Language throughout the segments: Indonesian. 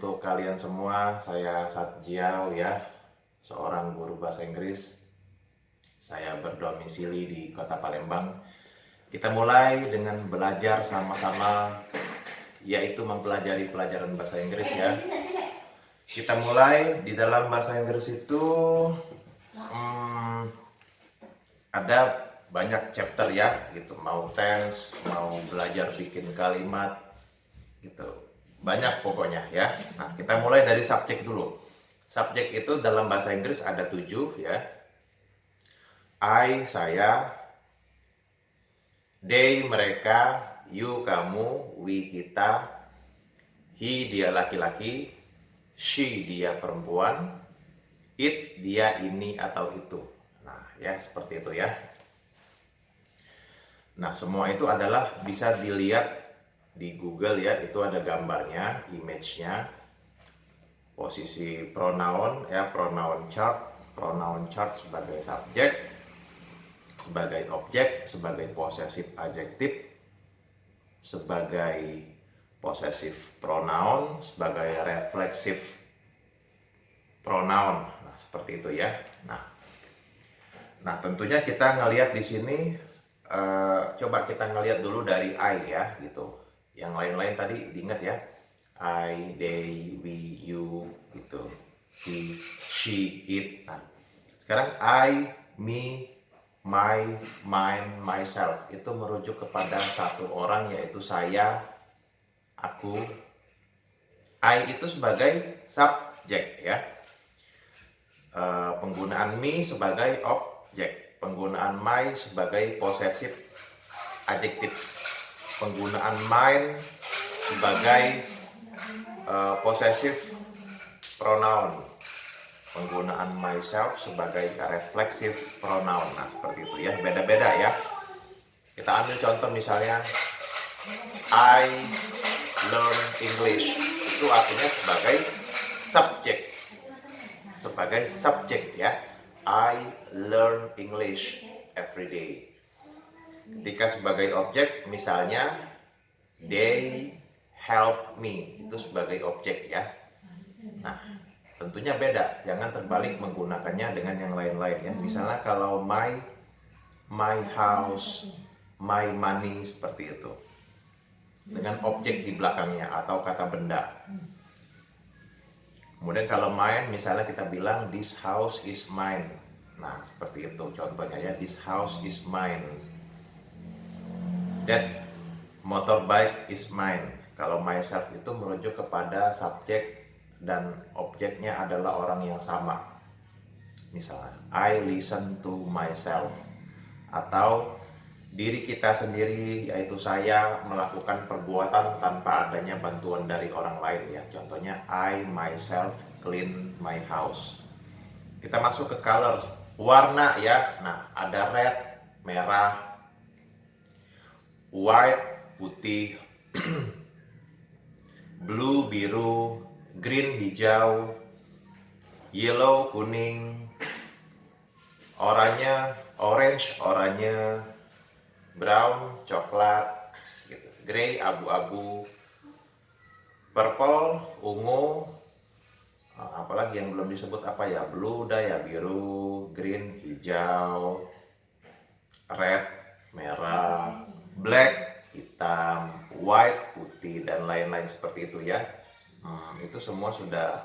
untuk kalian semua. Saya Satjiao ya, seorang guru bahasa Inggris. Saya berdomisili di Kota Palembang. Kita mulai dengan belajar sama-sama, yaitu mempelajari pelajaran bahasa Inggris ya. Kita mulai di dalam bahasa Inggris itu ada banyak chapter ya, gitu. Mau tense, mau belajar bikin kalimat, gitu. Banyak pokoknya ya. Nah, kita mulai dari subjek dulu. Subjek itu dalam bahasa Inggris ada 7 ya. I, saya. They, mereka. You, kamu. We, kita. He, dia laki-laki. She, dia perempuan. It, dia, ini atau itu. Nah ya, seperti itu ya. Nah, semua itu adalah bisa dilihat di Google ya. Itu ada gambarnya, image-nya, posisi pronoun ya, pronoun chart sebagai subjek, sebagai objek, sebagai possessive adjective, sebagai possessive pronoun, sebagai reflexive pronoun. Nah, seperti itu ya. Nah, tentunya kita ngelihat di sini, coba kita ngelihat dulu dari I ya, gitu. Yang lain-lain tadi diingat ya. I, they, we, you, gitu. He, she, it. Nah, sekarang I, me, my, mine, myself itu merujuk kepada satu orang, yaitu saya, aku. I itu sebagai subjek ya. Penggunaan me sebagai objek, penggunaan my sebagai possessive adjective, penggunaan mine sebagai possessive pronoun, penggunaan myself sebagai reflexive pronoun. Nah, seperti itu ya, beda-beda ya. Kita ambil contoh misalnya, I learn English, itu artinya sebagai subjek ya. I learn English every day. Ketika sebagai objek misalnya, they help me, itu sebagai objek ya. Nah, tentunya beda, jangan terbalik menggunakannya dengan yang lain-lain ya. Misalnya kalau my house, my money, seperti itu, dengan objek di belakangnya atau kata benda. Kemudian kalau mine, misalnya kita bilang this house is mine. Nah, seperti itu contohnya ya, this house is mine. That motorbike is mine. Kalau myself itu merujuk kepada subjek dan objeknya adalah orang yang sama. Misalnya, I listen to myself. Atau diri kita sendiri, yaitu saya, melakukan perbuatan tanpa adanya bantuan dari orang lain ya. Contohnya, I myself clean my house. Kita masuk ke colors, warna ya. Nah, ada red, merah, white, putih, blue, biru, green, hijau, yellow, kuning, orange, oranye, brown, coklat, gitu. Grey, abu-abu, purple, ungu, apalagi yang belum disebut apa ya, blue udah ya, biru, green, hijau, red, merah, black, hitam, white, putih, dan lain-lain seperti itu ya. Itu semua sudah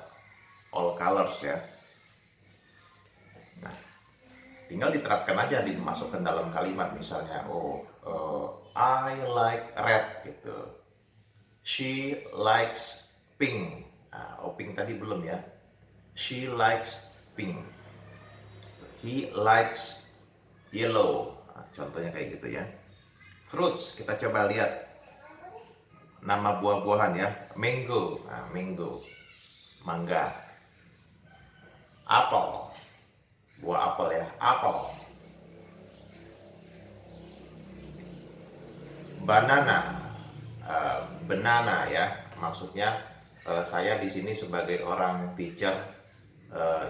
all colors ya. Nah, tinggal diterapkan aja, dimasukkan dalam kalimat. Misalnya, I like red gitu. She likes pink. Nah, pink tadi belum ya. She likes pink. He likes yellow. Nah, contohnya kayak gitu ya. Fruits, kita coba lihat nama buah-buahan ya. Mango. Nah, mango. Mangga. Apple. Buah apel ya, apel. Banana, banana ya. Maksudnya saya di sini sebagai orang teacher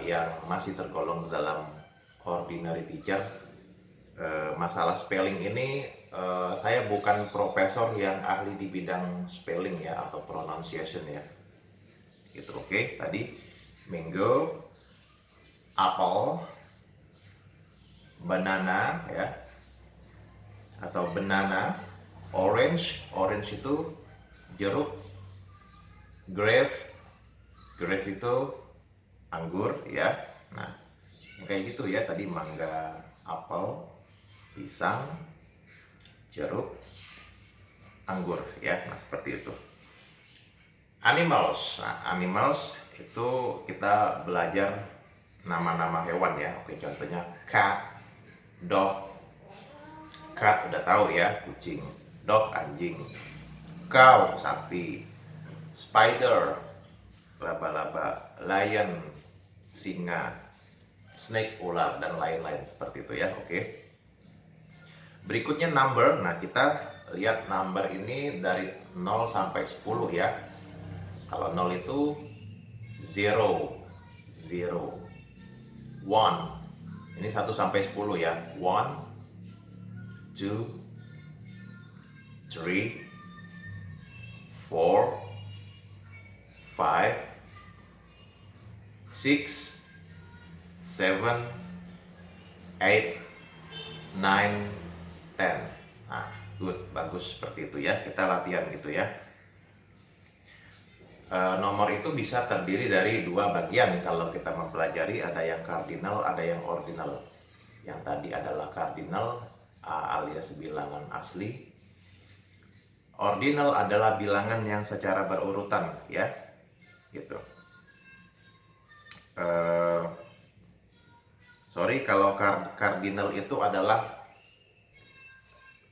yang masih tergolong dalam ordinary teacher. Masalah spelling ini, saya bukan profesor yang ahli di bidang spelling ya, atau pronunciation ya. gitu. Oke, tadi mango, apple, banana ya, atau banana, orange, orange itu jeruk, grape, grape itu anggur ya. Nah, kayak gitu ya, tadi mangga, apel, pisang, jeruk, anggur ya. Nah, seperti itu. Animals. Nah, animals itu kita belajar nama-nama hewan ya. Oke, contohnya cat, dog. Cat udah tahu ya, kucing. Dog, anjing. Cow, sapi. Spider, laba-laba. Lion, singa. Snake, ular, dan lain-lain seperti itu ya. Oke. Berikutnya number. Nah, kita lihat number ini dari 0 sampai 10 ya. Kalau 0 itu 0, 0, 1. Ini 1 sampai 10 ya. 1, 2, 3, 4, 5, 6, 7, 8, 9, 10. Nah, good, bagus seperti itu ya. Kita latihan gitu ya. Nomor itu bisa terdiri dari dua bagian kalau kita mempelajari, ada yang cardinal, ada yang ordinal. Yang tadi adalah cardinal alias bilangan asli. Ordinal adalah bilangan yang secara berurutan ya, gitu. Sorry, kalau cardinal itu adalah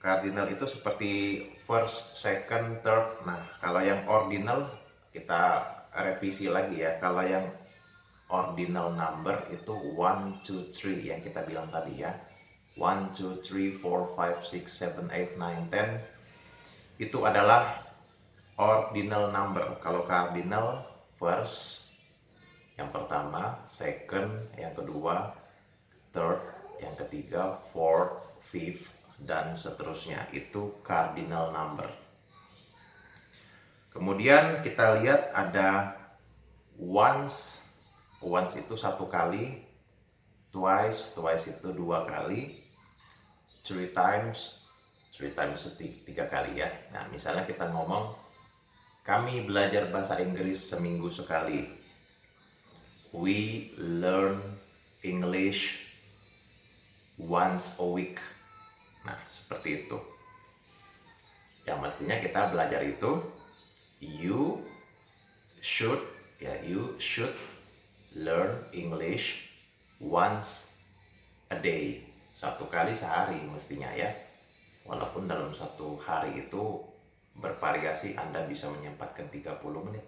cardinal itu seperti first, second, third. Nah, kalau yang ordinal kita revisi lagi ya. Kalau yang ordinal number itu 1, 2, 3 yang kita bilang tadi ya. 1, 2, 3, 4, 5, 6, 7, 8, 9, 10. Itu adalah ordinal number. Kalau cardinal, first, yang pertama, second, yang kedua, third, yang ketiga, fourth, fifth, dan seterusnya. Itu cardinal number. Kemudian kita lihat ada once. Once itu satu kali. Twice. Twice itu dua kali. Three times. Three times itu tiga kali ya. Nah, misalnya kita ngomong, kami belajar bahasa Inggris seminggu sekali. We learn English once a week. Nah, seperti itu. Yang mestinya kita belajar itu you should learn English once a day. Satu kali sehari mestinya ya. Walaupun dalam satu hari itu bervariasi, Anda bisa menyempatkan 30 menit,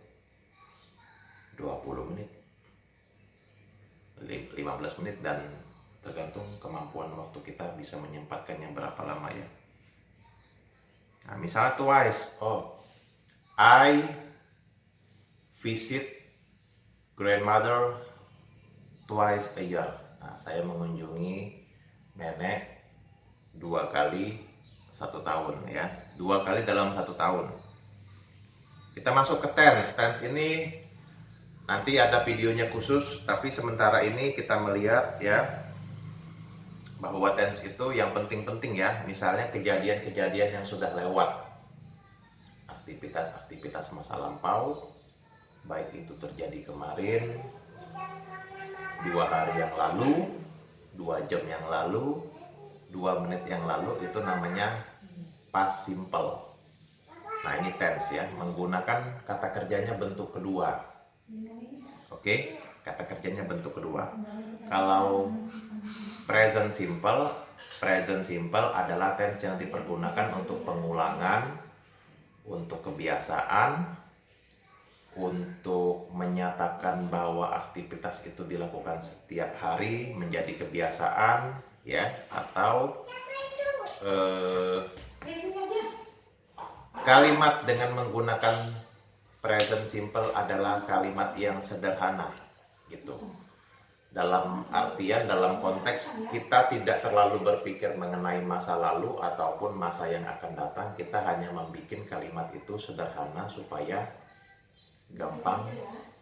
20 menit, 15 menit, dan tergantung kemampuan waktu kita bisa menyempatkannya berapa lama ya. Nah, misalnya twice. I visit grandmother twice a year. Nah, saya mengunjungi nenek 2 kali 1 tahun ya. 2 kali dalam 1 tahun. Kita masuk ke tense. Tense ini nanti ada videonya khusus, tapi sementara ini kita melihat ya bahwa tense itu yang penting-penting ya. Misalnya kejadian-kejadian yang sudah lewat. Aktivitas-aktivitas masa lampau, baik itu terjadi kemarin, 2 hari yang lalu, 2 jam yang lalu, 2 menit yang lalu, itu namanya past simple. Nah, ini tense ya, menggunakan kata kerjanya bentuk kedua. Oke, kata kerjanya bentuk kedua. Kalau present simple adalah tense yang dipergunakan untuk pengulangan, untuk kebiasaan, untuk menyatakan bahwa aktivitas itu dilakukan setiap hari menjadi kebiasaan ya, atau kalimat dengan menggunakan present simple adalah kalimat yang sederhana gitu. Dalam artian, dalam konteks kita tidak terlalu berpikir mengenai masa lalu ataupun masa yang akan datang. Kita hanya membuat kalimat itu sederhana supaya gampang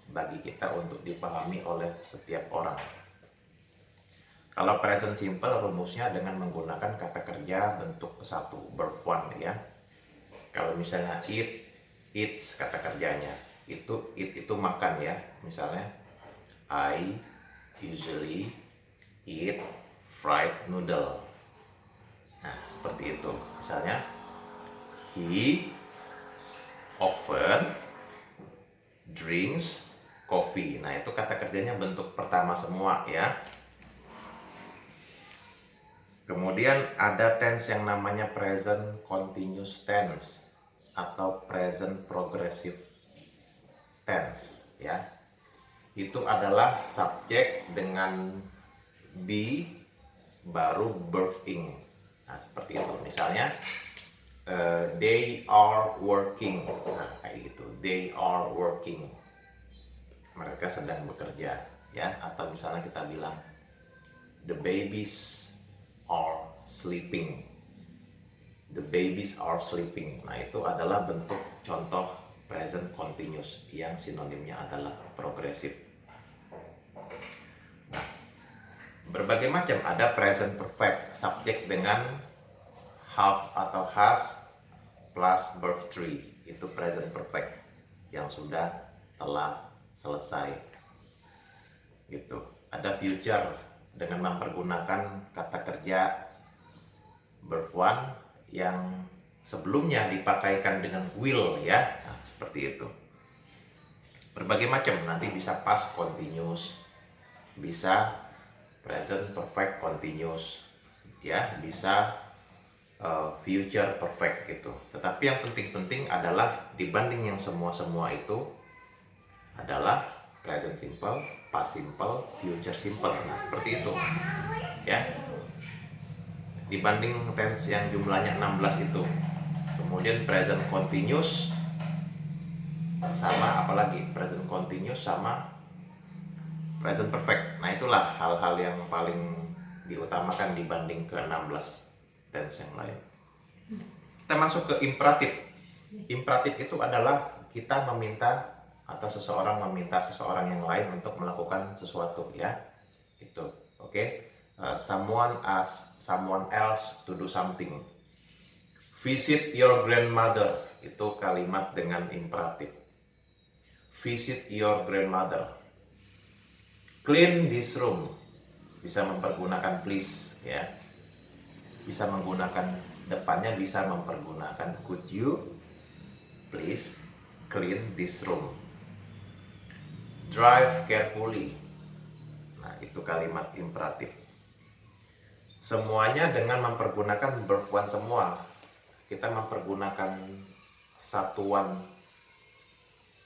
bagi kita untuk dipahami oleh setiap orang. Kalau present simple rumusnya dengan menggunakan kata kerja bentuk kesatu, verb one ya. Kalau misalnya eat, eats kata kerjanya. Eat itu makan ya. Misalnya I usually eat fried noodle. Nah, seperti itu. Misalnya he often drinks coffee. Nah, itu kata kerjanya bentuk pertama semua ya. Kemudian ada tense yang namanya present continuous tense atau present progressive tense ya. Itu adalah subjek dengan be baru verb ing. Nah, seperti itu. Misalnya they are working. Nah, kayak gitu. They are working. Mereka sedang bekerja ya. Atau misalnya kita bilang the babies are sleeping. The babies are sleeping. Nah, itu adalah bentuk contoh present continuous yang sinonimnya adalah progresif. Nah, berbagai macam ada present perfect, subjek dengan have atau has plus verb 3. Itu present perfect yang sudah telah selesai. Gitu. Ada future dengan mempergunakan kata kerja verb one yang sebelumnya dipakaikan dengan will ya. Nah, seperti itu. Berbagai macam, nanti bisa past continuous, bisa present perfect continuous ya, bisa future perfect gitu. Tetapi yang penting-penting adalah dibanding yang semua-semua itu adalah present simple, past simple, future simple. Nah, seperti itu ya. Dibanding tense yang jumlahnya 16 itu. Kemudian present continuous sama apalagi? Present continuous sama present perfect. Nah, itulah hal-hal yang paling diutamakan dibanding ke 16 tense yang lain. Kita masuk ke imperatif. Imperatif itu adalah kita meminta atau seseorang meminta seseorang yang lain untuk melakukan sesuatu ya. Itu. Oke. Someone asks someone else to do something. Visit your grandmother, itu kalimat dengan imperatif. Visit your grandmother. Clean this room, bisa mempergunakan please ya. Bisa menggunakan depannya, bisa mempergunakan could you please clean this room. Drive carefully. Nah, itu kalimat imperatif. Semuanya dengan mempergunakan verb one semua. Kita mempergunakan satuan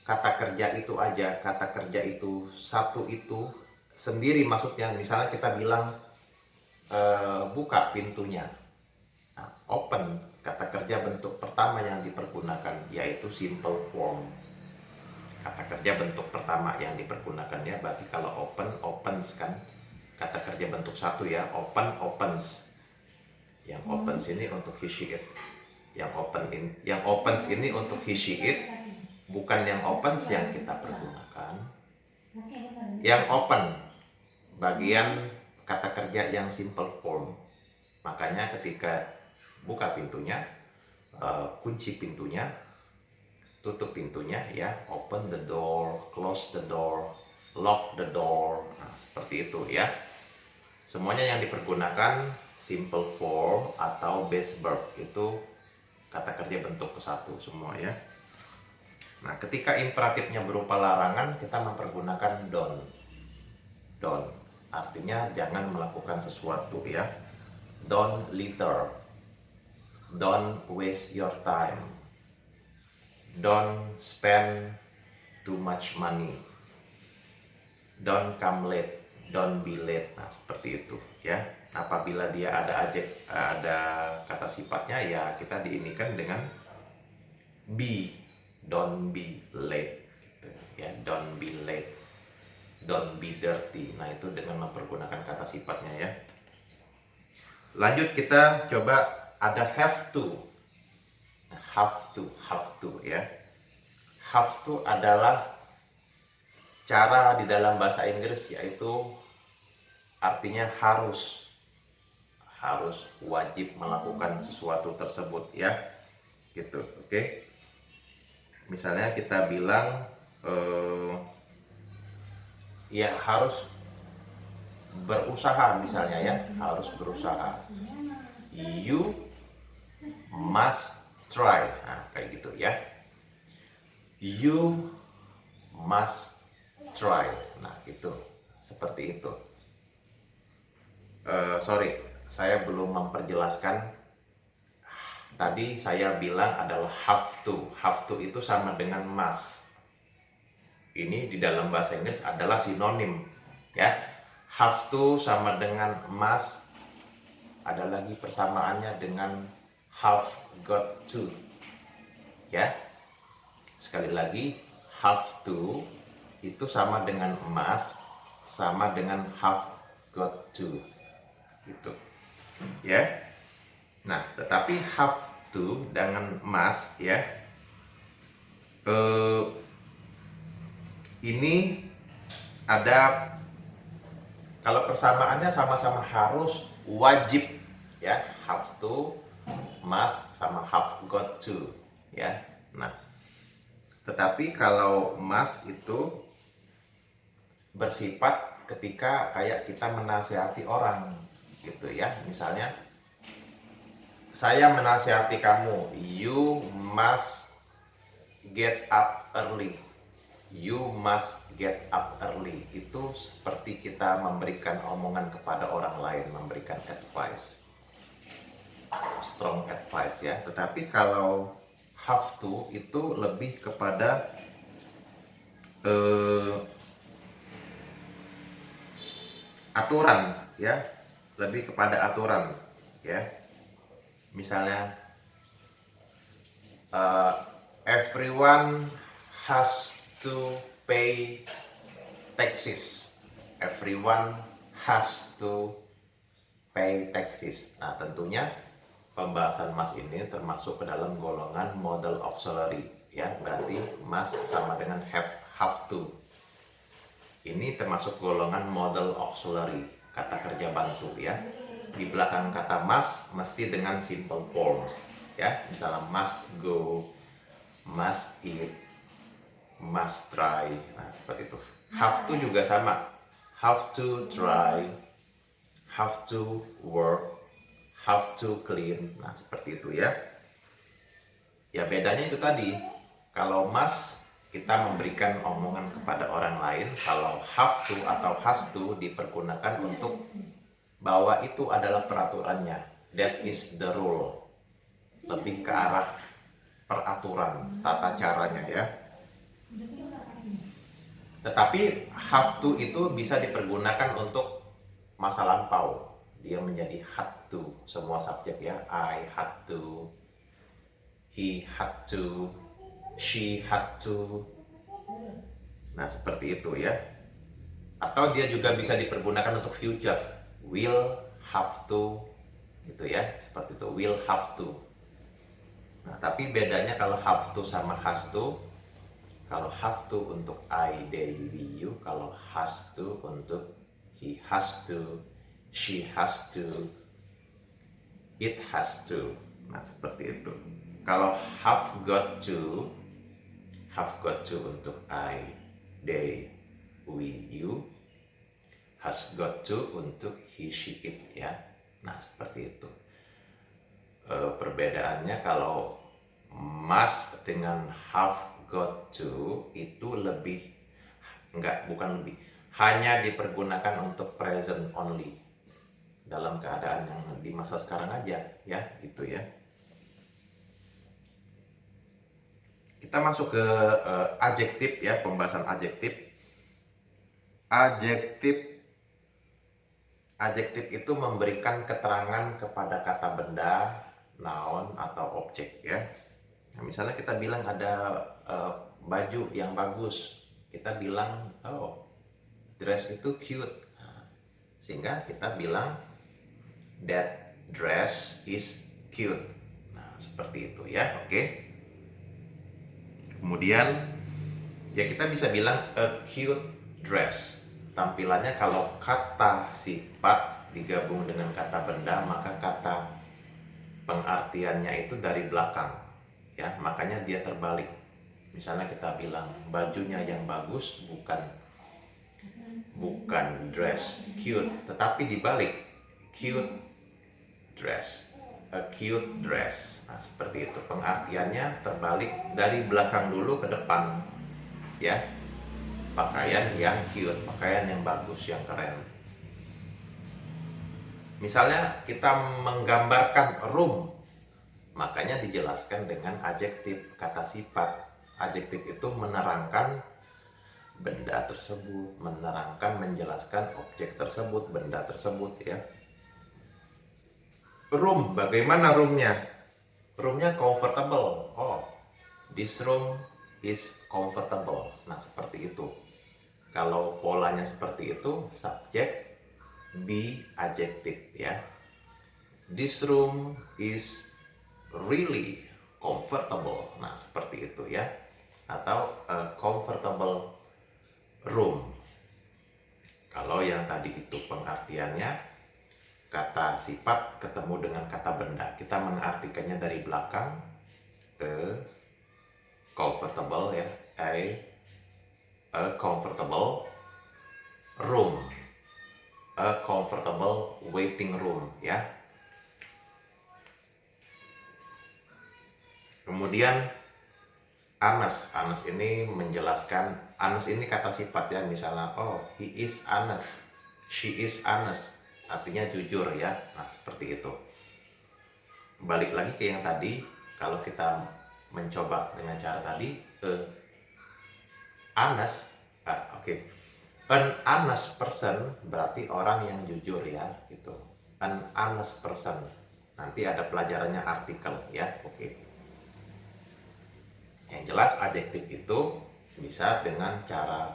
kata kerja itu aja. Kata kerja itu satu itu sendiri maksudnya. Misalnya kita bilang buka pintunya. Nah, open kata kerja bentuk pertama yang dipergunakan yaitu simple form. Kata kerja bentuk pertama yang dipergunakan ya. Berarti kalau open, opens kan. Kata kerja bentuk satu ya. Open, opens. Yang opens ini untuk he, she, it. Yang opens ini untuk he, she, it. Bukan yang opens yang kita pergunakan. Yang open bagian kata kerja yang simple form. Makanya ketika buka pintunya, kunci pintunya, tutup pintunya ya, open the door, close the door, lock the door. Nah, seperti itu ya. Semuanya yang dipergunakan simple form atau base verb itu kata kerja bentuk kesatu semua ya. Nah, ketika imperatifnya berupa larangan, kita mempergunakan don't. Don't artinya jangan melakukan sesuatu ya. Don't litter. Don't waste your time. Don't spend too much money. Don't come late. Don't be late. Nah, seperti itu ya. Apabila dia ada kata sifatnya ya kita diinikan dengan be. Don't be late. Ya, don't be late. Don't be dirty. Nah, itu dengan mempergunakan kata sifatnya ya. Lanjut kita coba ada have to. Have to ya. Have to adalah cara di dalam bahasa Inggris, yaitu artinya harus wajib melakukan sesuatu tersebut ya, gitu. Oke, misalnya kita bilang ya harus berusaha, misalnya ya, harus berusaha. You must try. Nah, kayak gitu ya. You must try. Nah, itu seperti itu. Sorry, saya belum memperjelaskan. Tadi saya bilang adalah have to. Have to itu sama dengan must. Ini di dalam bahasa Inggris adalah sinonim, ya. Have to sama dengan must. Ada lagi persamaannya dengan have got to, ya. Sekali lagi, have to itu sama dengan must, sama dengan have got to, gitu ya. Nah, tetapi have to dengan must ya, ini ada, kalau persamaannya sama-sama harus, wajib ya, have to, must, sama have got to ya. Nah, tetapi kalau must itu bersifat ketika kayak kita menasihati orang gitu ya. Misalnya saya menasihati kamu, you must get up early. You must get up early. Itu seperti kita memberikan omongan kepada orang lain, memberikan advice, strong advice ya. Tetapi kalau have to itu lebih kepada aturan ya, lebih kepada aturan ya. Misalnya everyone has to pay taxes. Everyone has to pay taxes. Nah, tentunya pembahasan must ini termasuk ke dalam golongan modal auxiliary ya. Berarti must sama dengan have to. Ini termasuk golongan modal auxiliary, kata kerja bantu ya. Di belakang kata must mesti dengan simple form ya. Misalnya must go, must eat, must try. Nah, seperti itu. Have to juga sama. Have to try, have to work, have to clean. Nah, seperti itu ya. Ya, bedanya itu tadi. Kalau must kita memberikan omongan kepada orang lain. Kalau have to atau has to dipergunakan untuk bahwa itu adalah peraturannya. That is the rule. Lebih ke arah peraturan, tata caranya ya. Tetapi have to itu bisa dipergunakan untuk masa lampau. Dia menjadi had to, semua subjek ya. I had to, he had to, she had to. Nah, seperti itu ya. Atau dia juga bisa dipergunakan untuk future. Will have to, gitu ya. Seperti itu, will have to. Nah, tapi bedanya kalau have to sama has to. Kalau have to untuk I, they, we, you. Kalau has to untuk he has to, she has to, it has to. Nah, seperti itu. Kalau have got to untuk I, they, we, you. Has got to untuk he, she, it ya. Nah, seperti itu. Perbedaannya kalau must dengan have got to itu lebih, bukan lebih, hanya dipergunakan untuk present only, dalam keadaan yang di masa sekarang aja ya, gitu ya. Kita masuk ke adjektif ya, pembahasan adjektif. Adjektif itu memberikan keterangan kepada kata benda, noun atau objek ya. Nah, misalnya kita bilang ada baju yang bagus, kita bilang oh, dress itu cute. Nah, sehingga kita bilang that dress is cute. Nah, seperti itu ya, oke. Kemudian ya kita bisa bilang a cute dress. Tampilannya kalau kata sifat digabung dengan kata benda, maka kata pengartiannya itu dari belakang, ya, makanya dia terbalik. Misalnya kita bilang bajunya yang bagus, bukan dress cute, tetapi dibalik, cute dress, a cute dress. Nah, seperti itu pengertiannya, terbalik, dari belakang dulu ke depan, ya, pakaian yang cute, pakaian yang bagus, yang keren. Misalnya kita menggambarkan room, makanya dijelaskan dengan adjektif, kata sifat. Adjektif itu menerangkan benda tersebut, menerangkan, menjelaskan objek tersebut, benda tersebut, ya. Room, bagaimana roomnya? Roomnya comfortable. Oh, this room is comfortable. Nah, seperti itu. Kalau polanya seperti itu, subjek be adjective, ya. This room is really comfortable. Nah, seperti itu, ya. Atau a comfortable room. Kalau yang tadi itu pengertiannya kata sifat ketemu dengan kata benda, kita mengartikannya dari belakang, comfortable, ya, a comfortable room, a comfortable waiting room, ya. Kemudian honest ini menjelaskan, honest ini kata sifat, ya. Misalnya, oh, he is honest, she is honest, artinya jujur, ya. Nah, seperti itu. Balik lagi ke yang tadi, kalau kita mencoba dengan cara tadi, honest, an honest person berarti orang yang jujur, ya, gitu. An honest person, nanti ada pelajarannya artikel, ya. Yang jelas adjektif itu bisa dengan cara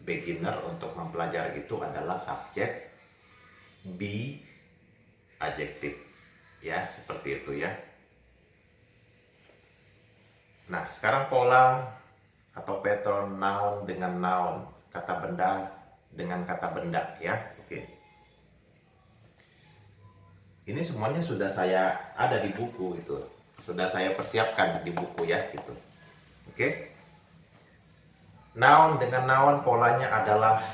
beginner untuk mempelajari itu adalah subjek be adjektif, ya, seperti itu, ya. Nah, sekarang pola atau pattern noun dengan noun, kata benda dengan kata benda, ya. Ini semuanya sudah saya ada di buku itu. Sudah saya persiapkan di buku, ya, gitu. Noun dengan noun polanya adalah,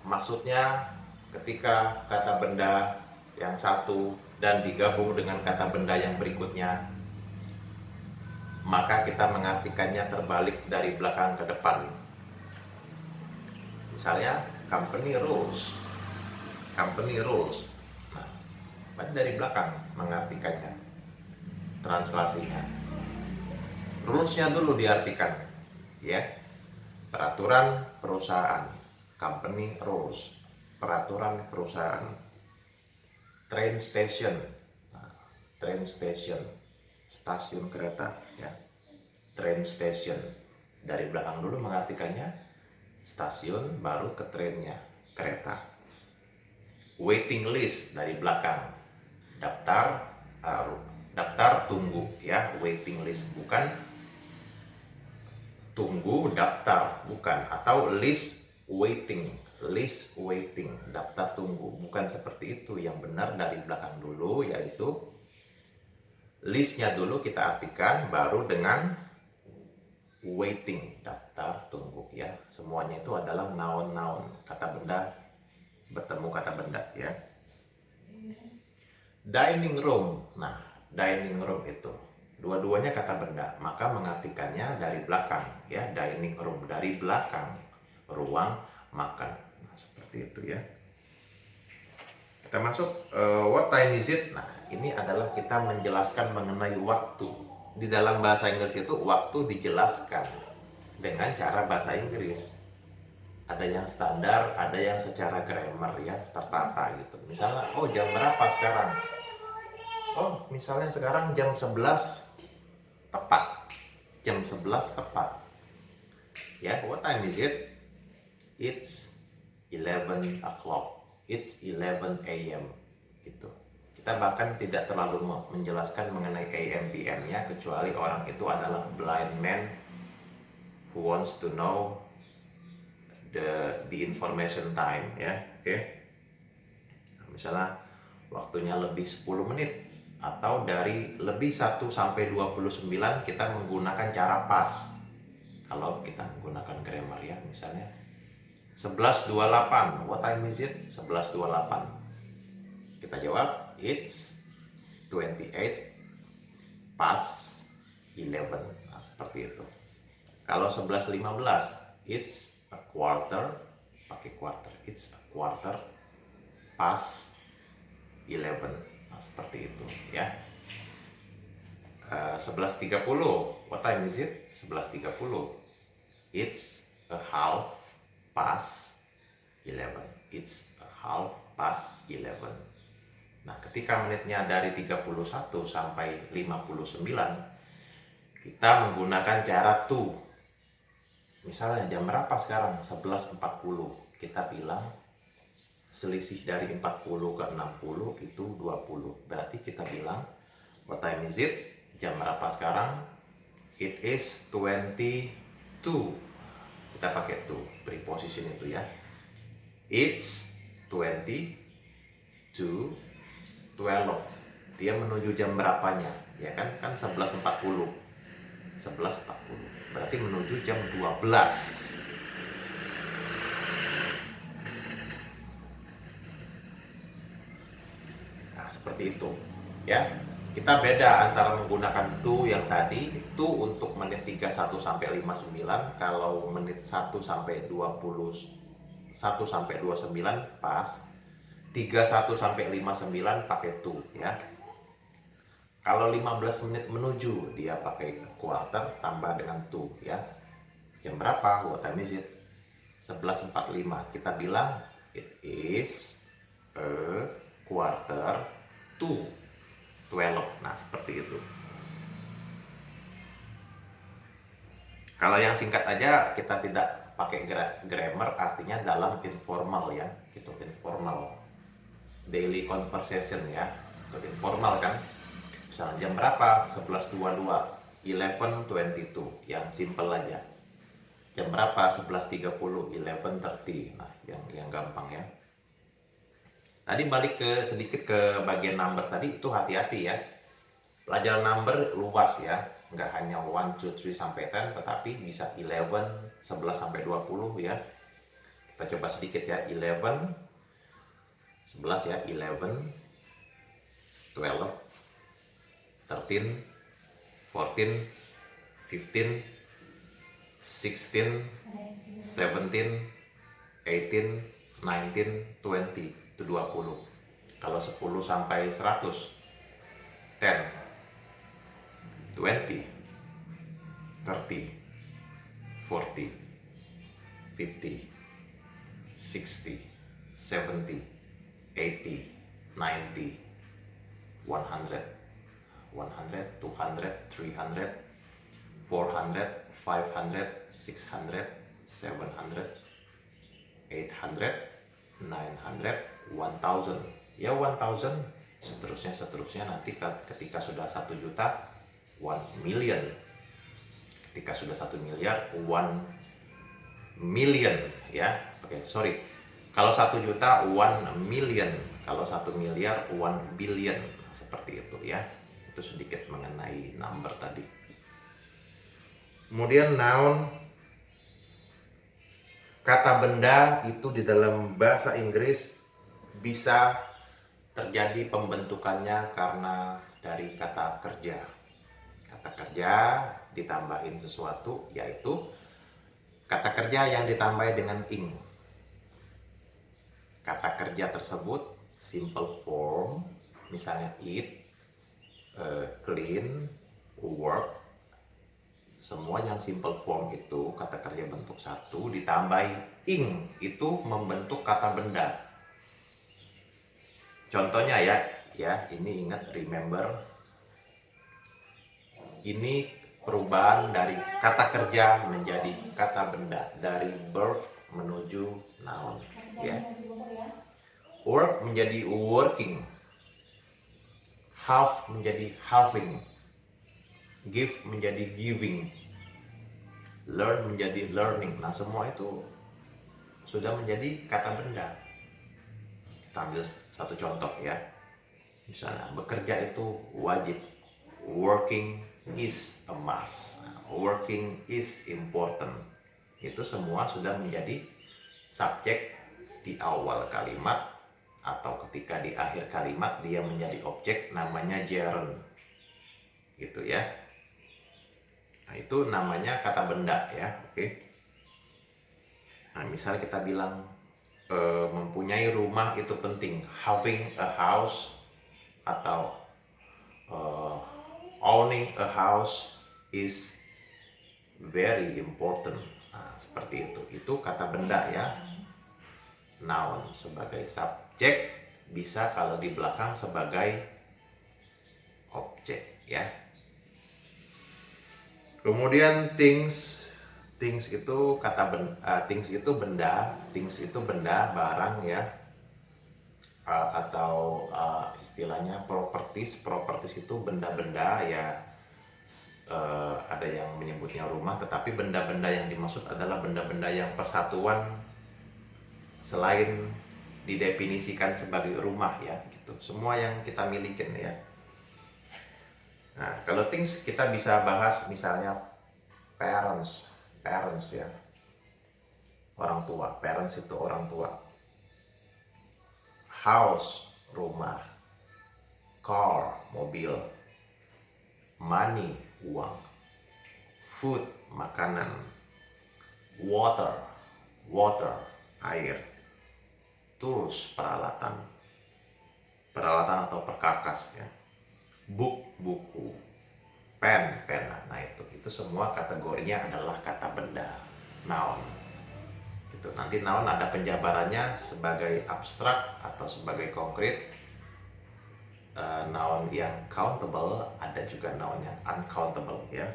maksudnya ketika kata benda yang satu dan digabung dengan kata benda yang berikutnya, maka kita mengartikannya terbalik dari belakang ke depan. Misalnya company rules. Nah, dari belakang mengartikannya, translasinya. Rules-nya dulu diartikan, ya. Peraturan perusahaan, company rules, peraturan perusahaan. Train station, stasiun kereta, ya. Train station, dari belakang dulu mengartikannya stasiun, baru ke trainnya, kereta. Waiting list, dari belakang, daftar tunggu, ya. Waiting list, bukan tunggu daftar, bukan. Atau list waiting, daftar tunggu, bukan seperti itu. Yang benar dari belakang dulu, yaitu listnya dulu kita artikan, baru dengan waiting, daftar tunggu, ya. Semuanya itu adalah noun, kata benda bertemu kata benda, ya. Dining room. Nah, dining room itu dua-duanya kata benda, maka mengartikannya dari belakang, ya. Dining room, dari belakang, ruang makan. Nah, seperti itu, ya. Kita masuk what time is it? Nah, ini adalah kita menjelaskan mengenai waktu. Di dalam bahasa Inggris itu waktu dijelaskan dengan cara bahasa Inggris. Ada yang standar, ada yang secara grammar, ya, tertata gitu. Misalnya, oh, jam berapa sekarang? Oh, misalnya sekarang jam 11 tepat. Jam 11 tepat. Ya, what time is it? It's 11 o'clock. It's 11 a.m. gitu. Kita bahkan tidak terlalu menjelaskan mengenai AM PM-nya, kecuali orang itu adalah blind man who wants to know the information time ya. Oke. Nah, misalnya waktunya lebih 10 menit atau dari lebih 1 sampai 29 kita menggunakan cara pas. Kalau kita menggunakan grammar ya, misalnya 11.28, what time is it? 11.28. Kita jawab it's 28 past 11. Nah, seperti itu. Kalau 11.15, it's a quarter, pakai quarter, it's a quarter past 11. Nah, seperti itu ya. 11.30, what time is it? 11.30, it's a half past 11. It's a half past 11. Nah, ketika menitnya dari 31 sampai 59, kita menggunakan cara to. Misalnya jam berapa sekarang? 11.40. Kita bilang selisih dari 40 ke 60 itu 20. Berarti kita bilang, what time is it? Jam berapa sekarang? It is 22. Kita pakai to, preposition itu ya. It's 20 to 12. Dia menuju jam berapanya? Ya kan? Kan 11.40. 11.40. Berarti menuju jam 12. Nah, seperti itu. Ya. Kita beda antara menggunakan to yang tadi, to untuk menit 31 sampai 59, kalau menit 1 sampai 21 sampai 29 pas, 31 sampai 59 pakai to ya. Kalau 15 menit menuju dia pakai quarter tambah dengan to ya. Jam berapa? What time is it? 11.45. Kita bilang it is a quarter to 12. Nah, seperti itu. Kalau yang singkat aja kita tidak pakai grammar, artinya dalam informal ya, gitu, informal. Daily conversation ya, itu informal kan. Misalnya jam berapa? 11.22, 11.22, yang simple aja. Jam berapa? 11.30, 11.30. Nah, yang gampang ya. Tadi balik sedikit ke bagian number tadi, itu hati-hati ya. Pelajaran number luas ya, nggak hanya 1, 2, 3 sampai 10, tetapi bisa 11, 11 sampai 20 ya. Kita coba sedikit ya, 11, 11 ya, 11, 12, 13, 14, 15, 16, 17, 18, 19, 20. Itu 20. Kalau 10 sampai 100, 10, 20, 30, 40, 50, 60, 70, 80, 90, 100, 100, 200, 300, 400, 500, 600, 700, 800, 900, 1000. Ya 1000, seterusnya nanti ketika sudah 1 juta, 1 million. Ketika sudah 1 miliar, 1 million ya. Oke, sorry. Kalau 1 juta, 1 million. Kalau 1 miliar, 1 billion. Seperti itu ya. Itu sedikit mengenai number tadi. Kemudian noun, kata benda itu di dalam bahasa Inggris bisa terjadi pembentukannya karena dari kata kerja. Kata kerja ditambahin sesuatu, yaitu kata kerja yang ditambahi dengan ing. Kata kerja tersebut simple form, misalnya eat, clean, work. Semua yang simple form itu kata kerja bentuk satu ditambahi ing, itu membentuk kata benda. Contohnya ya ini ingat, remember, ini perubahan dari kata kerja menjadi kata benda, dari verb menuju noun ya. Work menjadi working, have menjadi having, give menjadi giving, learn menjadi learning. Nah, semua itu sudah menjadi kata benda. Kita ambil satu contoh ya. Misalnya bekerja itu wajib. Working is a must. Working is important. Itu semua sudah menjadi subjek di awal kalimat, atau ketika di akhir kalimat dia menjadi objek, namanya gerund. Gitu ya. Nah, itu namanya kata benda ya. Oke. Nah, misalnya kita bilang mempunyai rumah itu penting. Having a house atau owning a house is very important. Nah, seperti itu. Itu kata benda ya. Noun sebagai subjek, bisa kalau di belakang sebagai objek ya. Kemudian things itu kata things itu benda, barang ya. Atau istilahnya properties itu benda-benda ya. Ada yang menyebutnya rumah, tetapi benda-benda yang dimaksud adalah benda-benda yang persatuan selain didefinisikan sebagai rumah ya gitu. Semua yang kita milikin ya. Nah, kalau things kita bisa bahas misalnya parents ya. Orang tua, parents itu orang tua. House, rumah. Car, mobil. Money, uang. Food, makanan. Water, air. Tools, peralatan atau perkakas ya. Book, buku. Pen, pena. Nah, itu semua kategorinya adalah kata benda, noun. Gitu. Nanti noun ada penjabarannya sebagai abstrak atau sebagai konkret. Noun yang countable, ada juga noun yang uncountable ya.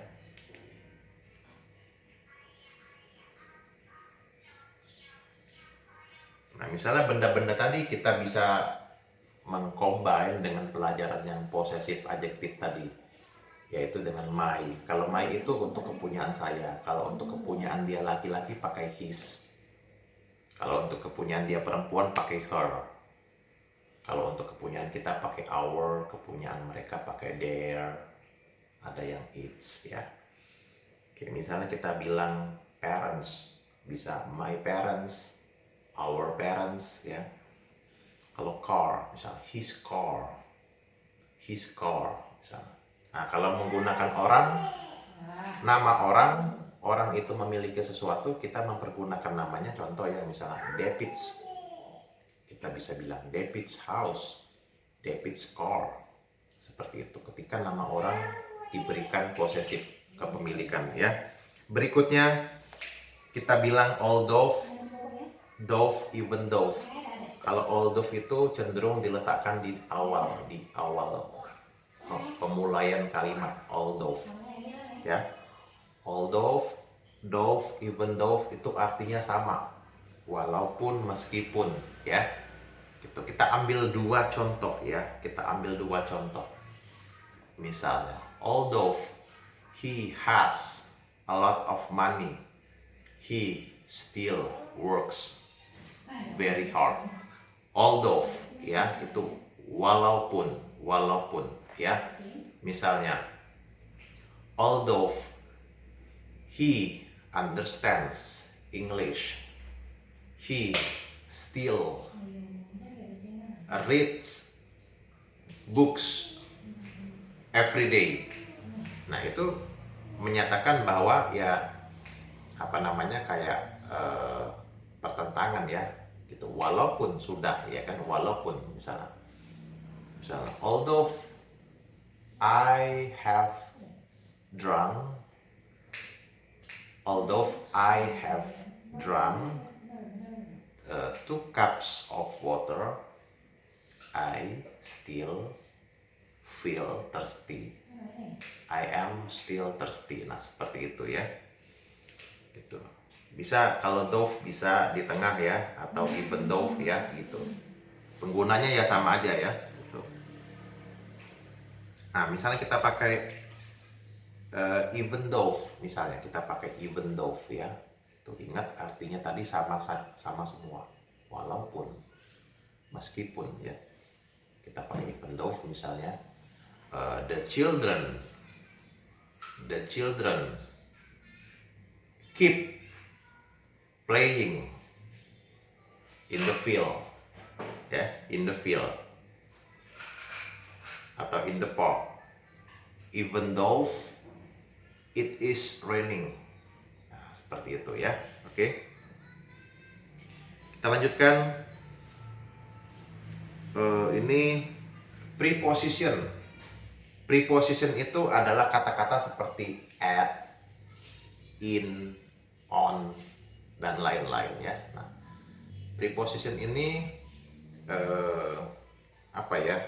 Nah, misalnya benda-benda tadi kita bisa mengcombine dengan pelajaran yang posesif adjektif tadi, yaitu dengan my. Kalau my itu untuk kepunyaan saya, kalau untuk kepunyaan dia laki-laki pakai his, kalau untuk kepunyaan dia perempuan pakai her, kalau untuk kepunyaan kita pakai our, kepunyaan mereka pakai their, ada yang its ya. Oke, misalnya kita bilang parents, bisa my parents, our parents ya. Kalau car, misalnya his car misalnya. Nah, kalau menggunakan nama orang itu memiliki sesuatu, kita mempergunakan namanya. Contoh ya, misalnya David's, kita bisa bilang David's house, David's car. Seperti itu ketika nama orang diberikan posesif kepemilikan ya. Berikutnya kita bilang although, even though. Kalau although itu cenderung diletakkan di awal pemulaian kalimat, although ya. Although, even though itu artinya sama, walaupun, meskipun ya. Itu kita ambil dua contoh ya. Misalnya, although he has a lot of money, he still works very hard. Although ya, itu walaupun ya. Misalnya, although he understands English, he still reads books every day. Nah, itu menyatakan bahwa ya kayak pertentangan ya gitu. Walaupun sudah ya kan, walaupun misalnya although I have drunk 2 cups of water, I still feel thirsty. I am still thirsty. Nah, seperti itu ya. Gitu. Bisa kalau though bisa di tengah ya, atau even though ya gitu. Penggunanya ya sama aja ya gitu. Nah, misalnya kita pakai even though, misalnya kita pakai even though ya. Tuh, ingat artinya tadi sama semua. Walaupun, meskipun ya. Kita pakai even though misalnya, the children keep playing in the field, ya, in the field atau in the park, even though it is raining. Nah, seperti itu ya. Oke, kita lanjutkan. Ini preposition. Preposition itu adalah kata-kata seperti at, in, on, dan lain-lain ya. Nah, preposition ini apa ya?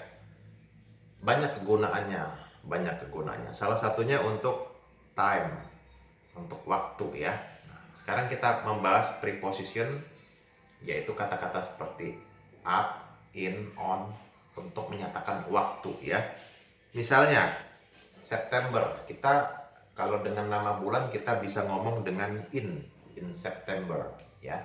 Banyak kegunaannya. Salah satunya untuk time, untuk waktu ya. Nah, sekarang kita membahas preposition, yaitu kata-kata seperti at, in, on, untuk menyatakan waktu ya. Misalnya September, kita kalau dengan nama bulan kita bisa ngomong dengan in September ya.